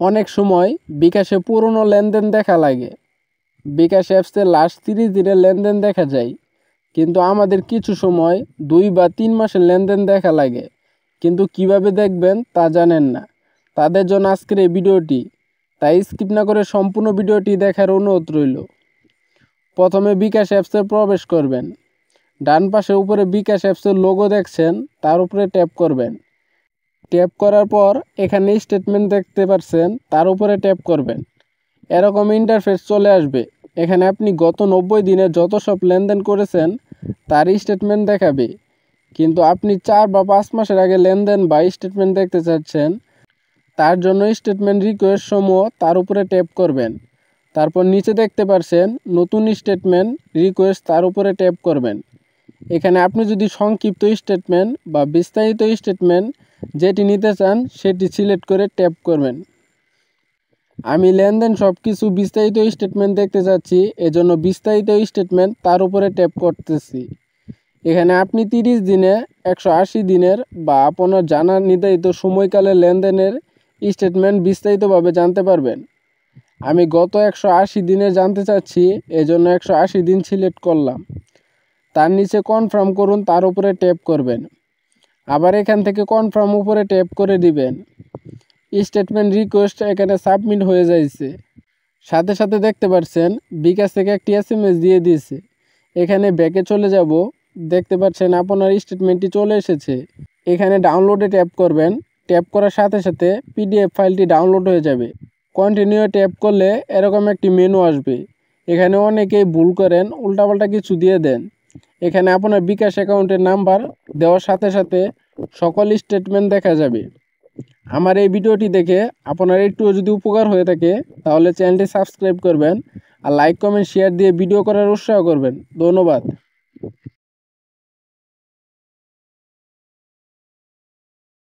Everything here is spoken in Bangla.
অনেক সময় বিকাশে পুরনো লেনদেন দেখা লাগে। বিকাশ অ্যাপসে লাস্ট 30 দিনের লেনদেন দেখা যায়, কিন্তু আমাদের কিছু সময় 2 বা 3 মাসের লেনদেন দেখা লাগে, কিন্তু কিভাবে দেখবেন তা জানেন না। তাদের জন্য আজকের এই ভিডিওটি, তাই স্কিপ না করে সম্পূর্ণ ভিডিওটি দেখার অনুরোধ রইল। প্রথমে বিকাশ অ্যাপসে প্রবেশ করবেন। ডান পাশে উপরে বিকাশ অ্যাপসের লোগো দেখছেন, তার উপরে ট্যাপ করবেন। ট্যাপ করার পর এখানে স্টেটমেন্ট দেখতে পাচ্ছেন, তার উপরে ট্যাপ করবেন। এরকম ইন্টারফেস চলে আসবে। এখানে আপনি গত 90 দিনে যত সব লেনদেন করেছেন তার স্টেটমেন্ট দেখাবে, কিন্তু আপনি 4 বা 5 মাসের আগে লেনদেন বা স্টেটমেন্ট দেখতে চাচ্ছেন, তার জন্য স্টেটমেন্ট রিকোয়েস্ট সমূহ তার উপরে ট্যাপ করবেন। তারপর নিচে দেখতে পাচ্ছেন নতুন স্টেটমেন্ট রিকোয়েস্ট, তার উপরে ট্যাপ করবেন। এখানে আপনি যদি সংক্ষিপ্ত স্টেটমেন্ট বা বিস্তারিত স্টেটমেন্ট যেটি নিতে চান সেটি সিলেক্ট করে ট্যাপ করবেন। আমি লেনদেন সব কিছু বিস্তারিত স্টেটমেন্ট দেখতে চাচ্ছি, এজন্য বিস্তারিত স্টেটমেন্ট তার উপরে ট্যাপ করতেছি। এখানে আপনি 30 দিনে, 180 দিনের বা আপনার জানা নির্ধারিত সময়কালের লেনদেনের স্টেটমেন্ট বিস্তারিতভাবে জানতে পারবেন। আমি গত 180 দিনে জানতে চাচ্ছি, এজন্য 180 দিন সিলেক্ট করলাম। তার নিচে কনফার্ম করুন, তার উপরে ট্যাপ করবেন। আবার এখান থেকে কনফার্ম উপরে ট্যাপ করে দিবেন। স্টেটমেন্ট রিকোয়েস্ট এখানে সাবমিট হয়ে যাইছে। সাথে সাথে দেখতে পাচ্ছেন বিকাশ থেকে একটি SMS দিয়ে দিয়েছে। এখানে ব্যাকে চলে যাব। দেখতে পাচ্ছেন আপনার স্টেটমেন্টটি চলে এসেছে। এখানে ডাউনলোডে ট্যাপ করবেন। ট্যাপ করার সাথে সাথে PDF ফাইলটি ডাউনলোড হয়ে যাবে। কন্টিনিউ ট্যাপ করলে এরকম একটি মেনু আসবে। এখানে অনেকেই ভুল করেন, উল্টাপাল্টা কিছু দিয়ে দেন। এখানে আপনার বিকাশ অ্যাকাউন্টের নাম্বার দেওয়ার সাথে সাথে সকল স্টেটমেন্ট দেখা যাবে। আমার এই ভিডিওটি দেখে আপনার একটুও যদি উপকার হয়ে থাকে তাহলে চ্যানেলটি সাবস্ক্রাইব করবেন আর লাইক কমেন্ট শেয়ার দিয়ে ভিডিও করার উৎসাহ করবেন। ধন্যবাদ।